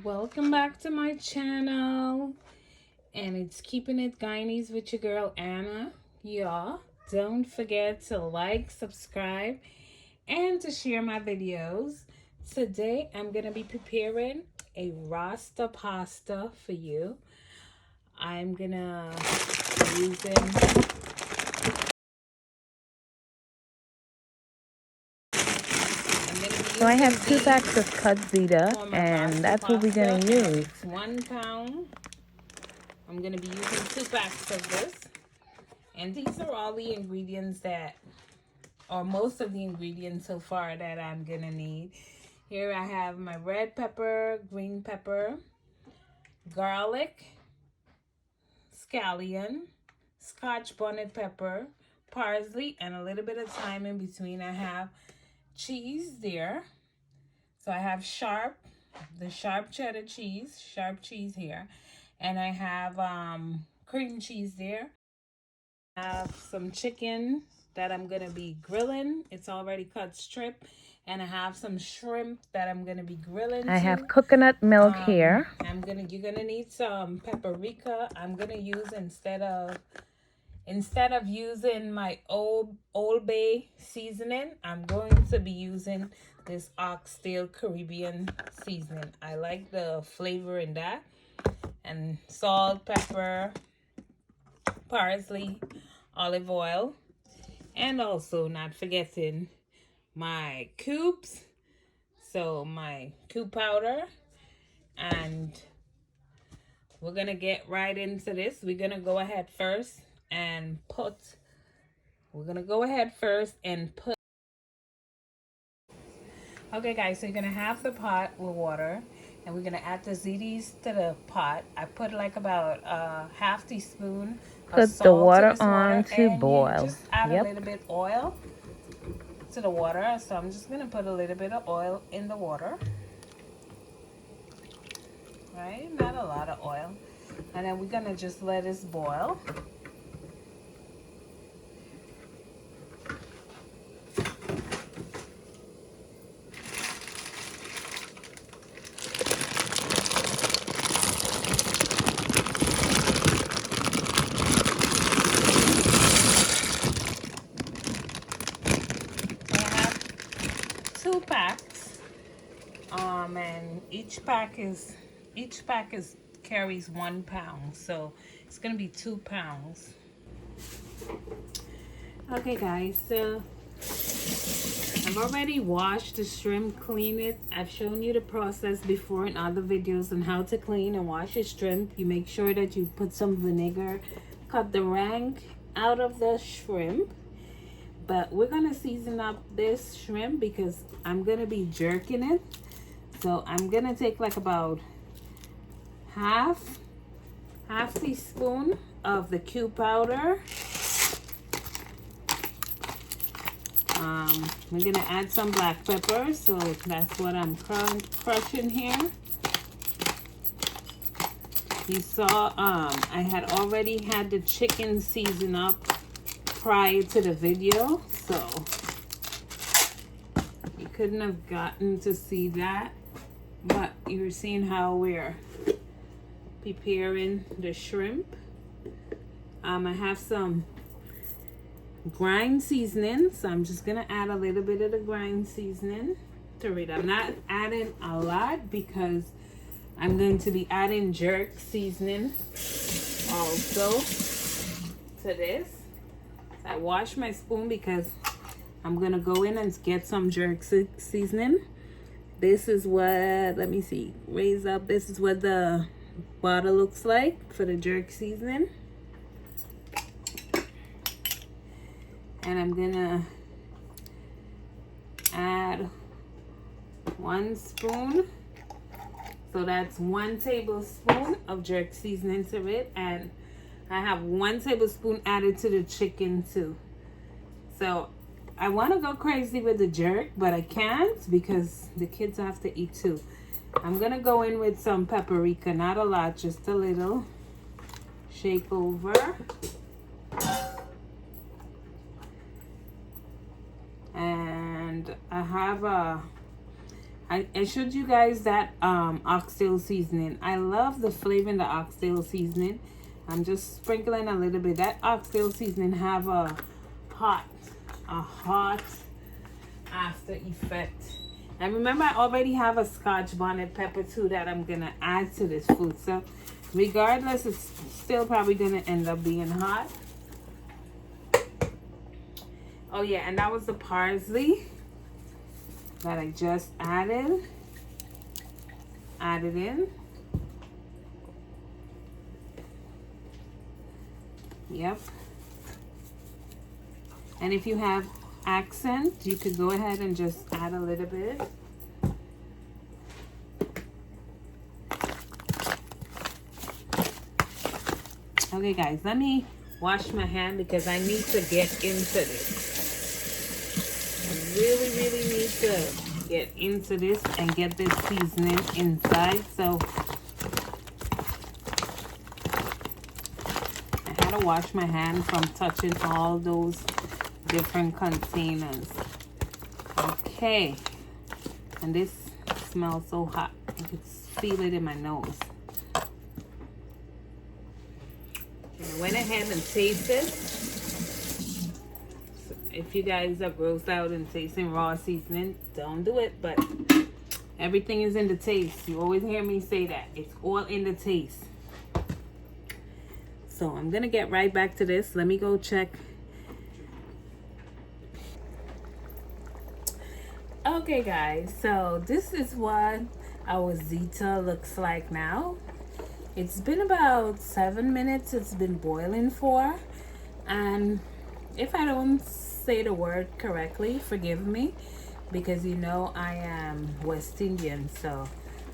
Welcome back to my channel, and it's Keeping It Guyanese with your girl Anna. Y'all don't forget to like, subscribe, and to share my videos. Today I'm gonna be preparing a Rasta pasta for you. I'm gonna be using So I have 2 packs of cut Zita, and that's what we're going to use. It's 1 pound. I'm going to be using 2 packs of this. And these are all the ingredients that, or most of the ingredients so far that I'm going to need. Here I have my red pepper, green pepper, garlic, scallion, scotch bonnet pepper, parsley, and a little bit of thyme in between. I have cheese there. So I have the sharp cheddar cheese, sharp cheese here. And I have cream cheese there. I have some chicken that I'm going to be grilling. It's already cut strip. And I have some shrimp that I'm going to be grilling I too. have coconut milk here. You're going to need some paprika. I'm going to use instead of using my Old Bay seasoning, I'm going to be using this Oxtail Caribbean seasoning. I like the flavor in that. And salt, pepper, parsley, olive oil, and also not forgetting my cubes. So my cube powder, and we're going to get right into this. We're going to go ahead first and put okay guys, so you're gonna have the pot with water, and we're gonna add the ziti's to the pot. I put like about a half teaspoon of Put the water water on to boil. just add a little bit oil to the water. So I'm just gonna put a little bit of oil in the water, right? Not a lot of oil. And then we're gonna just let this boil. Packs, and each pack carries 1 pound, so it's gonna be 2 pounds. Okay guys, so I've already washed the shrimp, cleaned it. I've shown you the process before in other videos on how to clean and wash your shrimp. You make sure that you put some vinegar, cut the rank out of the shrimp. But we're gonna season up this shrimp because I'm gonna be jerking it. So I'm gonna take like about half teaspoon of the cube powder. We're gonna add some black pepper, so that's what I'm crushing here. You saw I had already had the chicken seasoned up prior to the video, so you couldn't have gotten to see that, but you're seeing how we're preparing the shrimp. I have some grind seasoning, so I'm just gonna add a little bit of the grind seasoning to it. I'm not adding a lot because I'm going to be adding jerk seasoning also to this. I wash my spoon because I'm gonna go in and get some jerk seasoning. This is what, let me see, raise up. This is what the bottle looks like for the jerk seasoning. And I'm gonna add 1 spoon. So that's 1 tablespoon of jerk seasoning to it, and I have 1 tablespoon added to the chicken too. So I want to go crazy with the jerk, but I can't because the kids have to eat too. I'm gonna go in with some paprika, not a lot, just a little. Shake over. And I I showed you guys that oxtail seasoning. I love the flavor in the oxtail seasoning. I'm just sprinkling a little bit. That oxtail seasoning have a hot after effect. And remember, I already have a scotch bonnet pepper too that I'm gonna add to this food. So regardless, it's still probably gonna end up being hot. Oh yeah, and that was the parsley that I just added in. Yep. And if you have accent, you could go ahead and just add a little bit. Okay guys, let me wash my hand because I need to get into this. I really need to get into this and get this seasoning inside. So I had to wash my hand from touching all those different containers. Okay, and this smells so hot. I can feel it in my nose. And I went ahead and tasted. So if you guys are grossed out and tasting raw seasoning, don't do it. But everything is in the taste. You always hear me say that. It's all in the taste. So I'm gonna get right back to this. Let me go check. Okay guys, so this is what our Zita looks like now. It's been about 7 minutes it's been boiling for, and if I don't say the word correctly, forgive me, because you know I am West Indian, so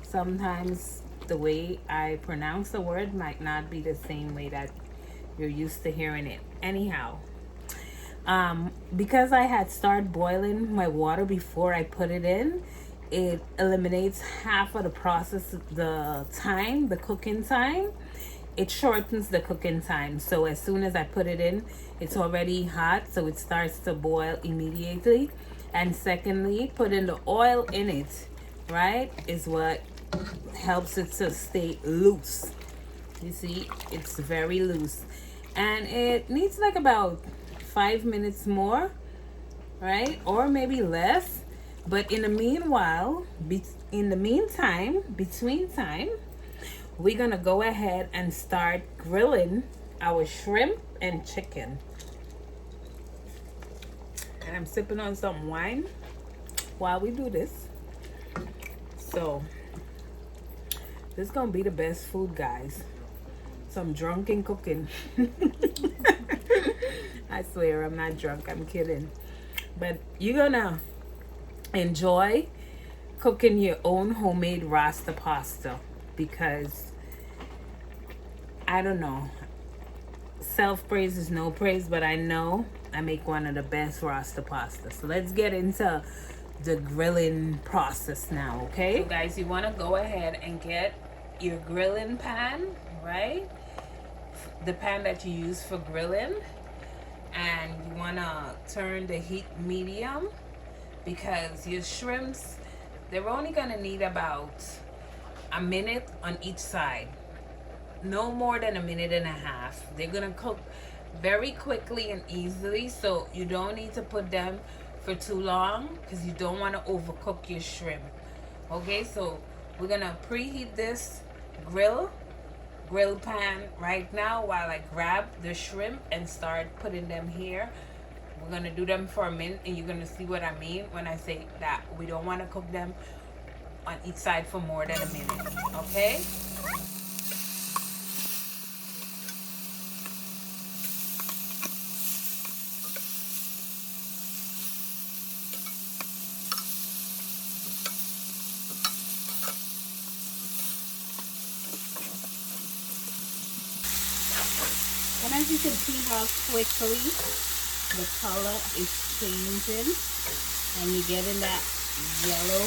sometimes the way I pronounce the word might not be the same way that you're used to hearing it. Anyhow, because I had started boiling my water before I put it in, it eliminates half of the process, the cooking time. It shortens the cooking time. So as soon as I put it in, it's already hot, so it starts to boil immediately. And secondly, putting the oil in it, right, is what helps it to stay loose. You see, it's very loose. And it needs like about 5 minutes more, right, or maybe less. But in the meanwhile, between time, we're gonna go ahead and start grilling our shrimp and chicken. And I'm sipping on some wine while we do this. So this is gonna be the best food, guys. Some drunken cooking. I swear I'm not drunk, I'm kidding. But you're gonna enjoy cooking your own homemade Rasta pasta, because I don't know, self-praise is no praise, but I know I make one of the best Rasta pasta. So let's get into the grilling process now, okay? So guys, you want to go ahead and get your grilling pan, right? The pan that you use for grilling, and you want to turn the heat medium, because your shrimps, they're only going to need about a minute on each side. No more than a minute and a half. They're going to cook very quickly and easily, so you don't need to put them for too long, because you don't want to overcook your shrimp. Okay, so we're going to preheat this grill pan right now while I grab the shrimp and start putting them here. We're going to do them for a minute, and you're going to see what I mean when I say that we don't want to cook them on each side for more than a minute, okay? And as you can see how quickly the color is changing, and you're getting that yellow.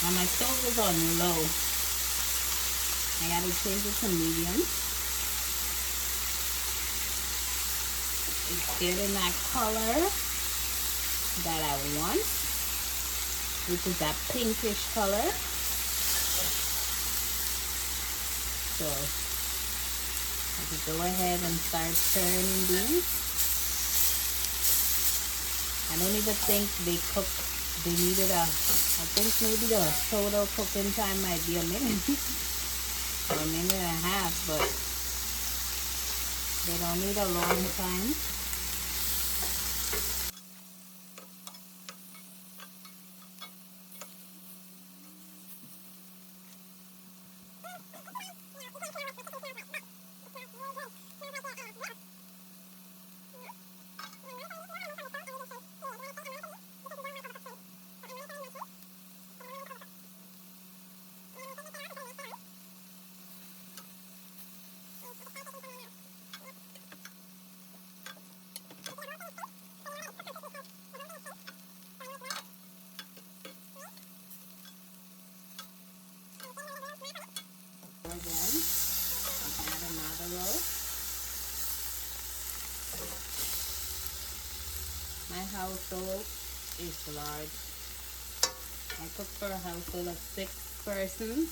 Now my stove is on low. I gotta change it to medium. It's getting that color that I want. which is that pinkish color. So I could go ahead and start turning these. I don't even think they needed I think maybe the total cooking time might be a minute or a minute and a half, but they don't need a long time. Again, add another roll. My household is large. I cook for a household of 6 persons.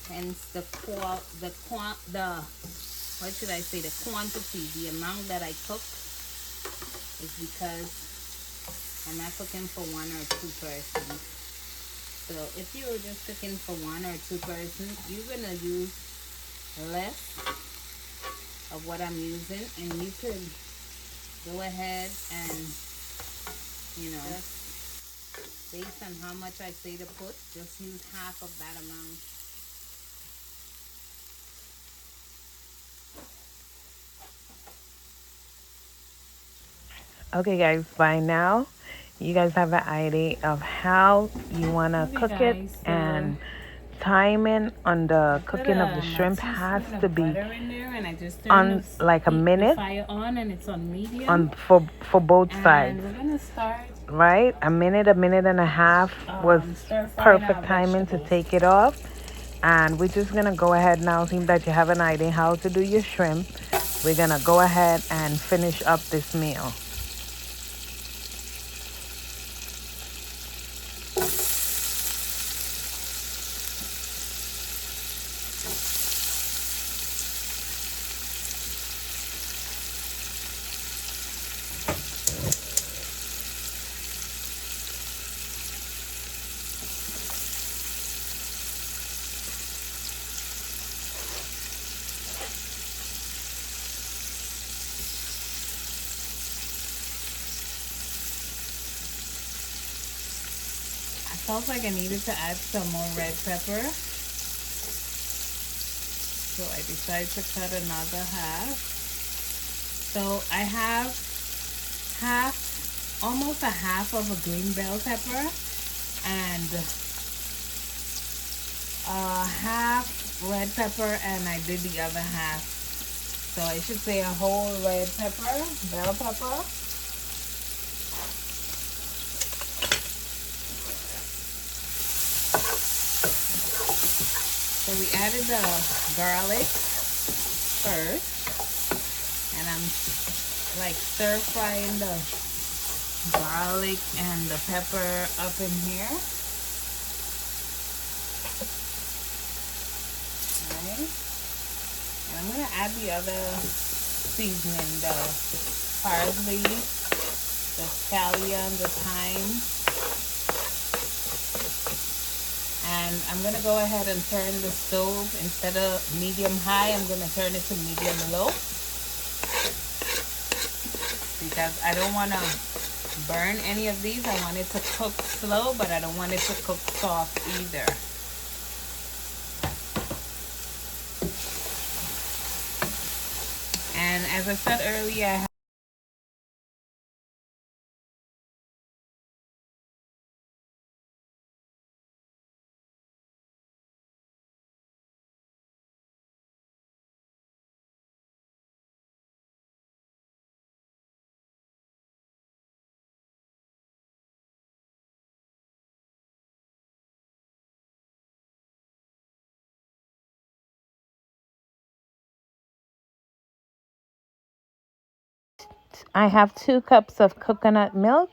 Hence the what should I say, the quantity, the amount that I cook is because I'm not cooking for 1 or 2 persons. So if you were just cooking for 1 or 2 persons, you're gonna use less of what I'm using, and you could go ahead and, you know, based on how much I say to put, just use half of that amount. Okay, guys, by now, you guys have an idea of how you want to cook it, and timing on the cooking of the shrimp has to be on like a minute fire on, and it's on medium. For both sides. We're gonna start right? A minute and a half was perfect timing to take it off. And we're just gonna go ahead now. Seems that you have an idea how to do your shrimp. We're gonna go ahead and finish up this meal. I felt like I needed to add some more red pepper, so I decided to cut another half. So I have almost a half of a green bell pepper and half red pepper, and I did the other half. So I should say a whole red pepper, bell pepper. So we added the garlic first, and I'm like stir frying the garlic and the pepper up in here. Alright. And I'm gonna add the other seasoning, the parsley, the scallion, the thyme. And I'm gonna go ahead and turn the stove, instead of medium high, I'm gonna turn it to medium low, because I don't want to burn any of these. I want it to cook slow, but I don't want it to cook soft either. And as I said earlier, I have 2 cups of coconut milk.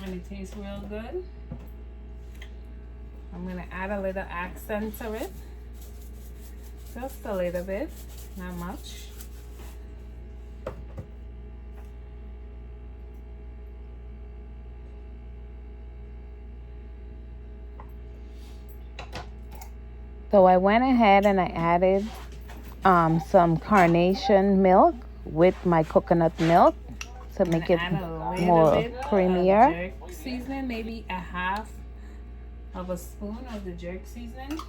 and it tastes real good. I'm gonna add a little accent to it, just a little bit, not much. So I went ahead and I added some carnation milk with my coconut milk to make it more creamier. Jerk seasoning, maybe a half of a spoon of the jerk seasoning.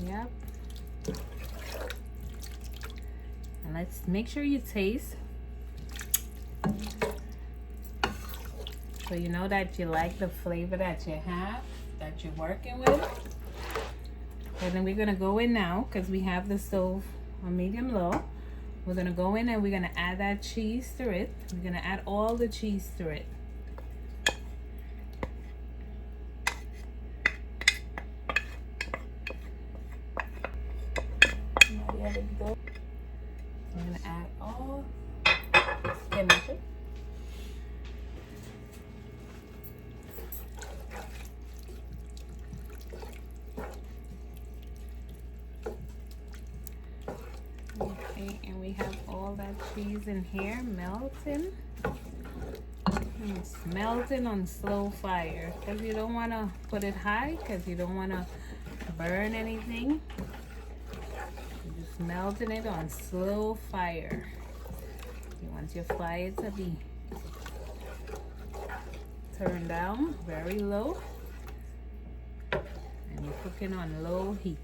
Yep. And let's make sure you taste, so you know that you like the flavor that you have, that you're working with. And then we're gonna go in now, because we have the stove on medium low. We're gonna go in and we're gonna add that cheese to it. We're gonna add all the cheese to it. There we go. I'm gonna add all. Can I measure? Okay, and we have all that cheese in here melting. And it's melting on slow fire, because you don't want to put it high, because you don't want to burn anything. You're just melting it on slow fire. You want your fire to be turned down very low, and you're cooking on low heat.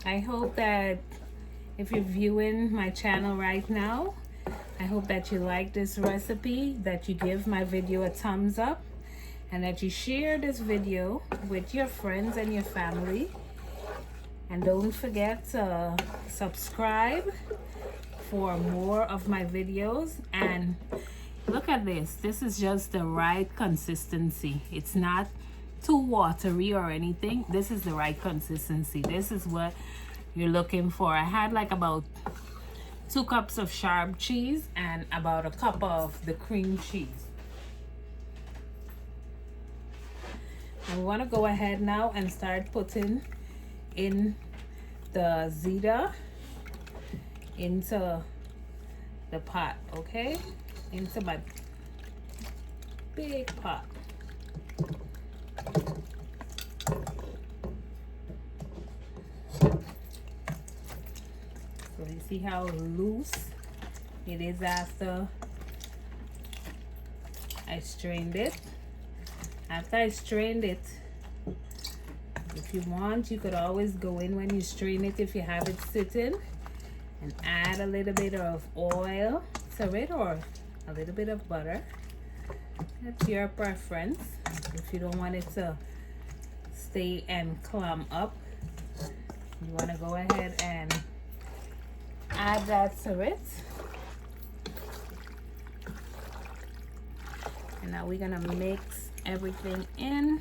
I hope that if you're viewing my channel right now, I hope that you like this recipe, that you give my video a thumbs up, and that you share this video with your friends and your family. And don't forget to subscribe for more of my videos. And look at this. This is just the right consistency. It's not too watery or anything. This is the right consistency. This is what you're looking for. I had like about 2 cups of sharp cheese and about a cup of the cream cheese. And we want to go ahead now and start putting in the Ziti into the pot, okay? Into my big pot. So you see how loose it is after I strained it. After I strained it, if you want, you could always go in when you strain it, if you have it sitting, and add a little bit of oil to it, or a little bit of butter. That's your preference. If you don't want it to stay and clump up, you want to go ahead and add that to it. And now we're gonna mix everything in.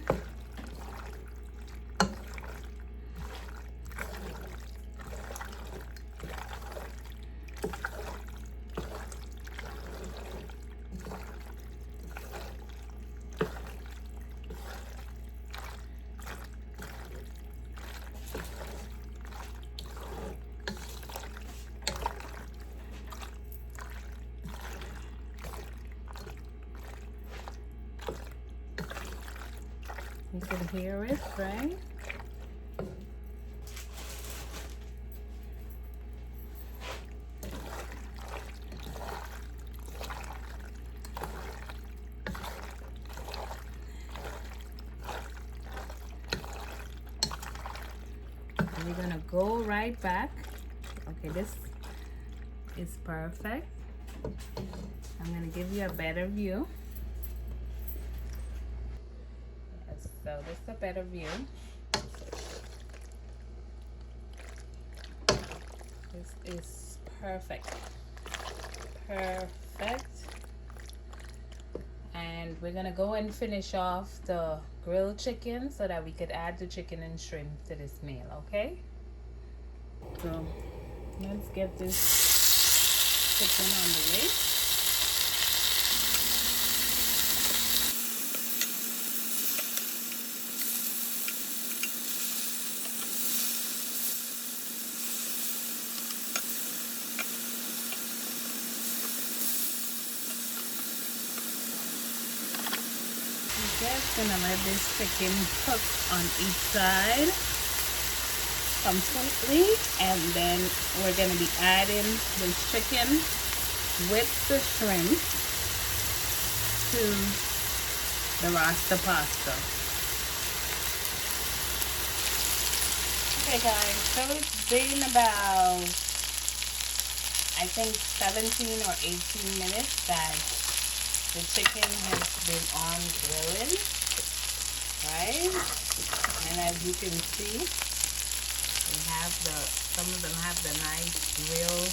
You can hear it, right? And we're gonna go right back. Okay, this is perfect. I'm gonna give you a better view. So this is a better view. This is perfect. Perfect. perfect. And we're gonna go and finish off the grilled chicken so that we could add the chicken and shrimp to this meal, okay? So let's get this chicken on the way. Just gonna let this chicken cook on each side completely, and then we're gonna be adding this chicken with the shrimp to the Rasta pasta. Okay guys, so it's been about I think 17 or 18 minutes that the chicken has been on grilling, right? And as you can see, we have some of them have the nice grill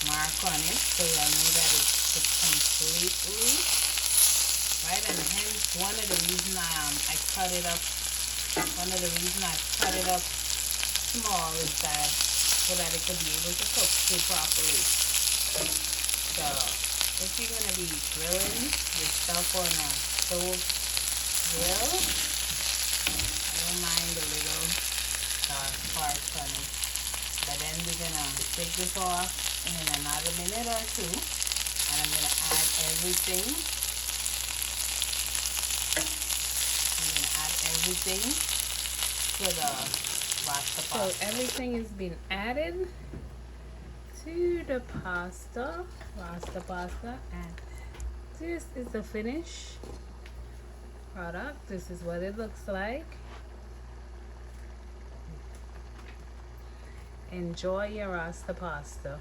mark on it, so I know that it's cooked completely, right? And hence one of the reasons I cut it up small is that so that it could be able to cook too properly. So if you're going to be grilling your stuff on a stove grill, I don't mind the little parts on it. But then we're going to take this off in another minute or two, and I'm going to add everything. To the Rasta pasta. So everything has been added to the pasta, Rasta pasta, and this is the finished product. This is what it looks like. Enjoy your Rasta pasta.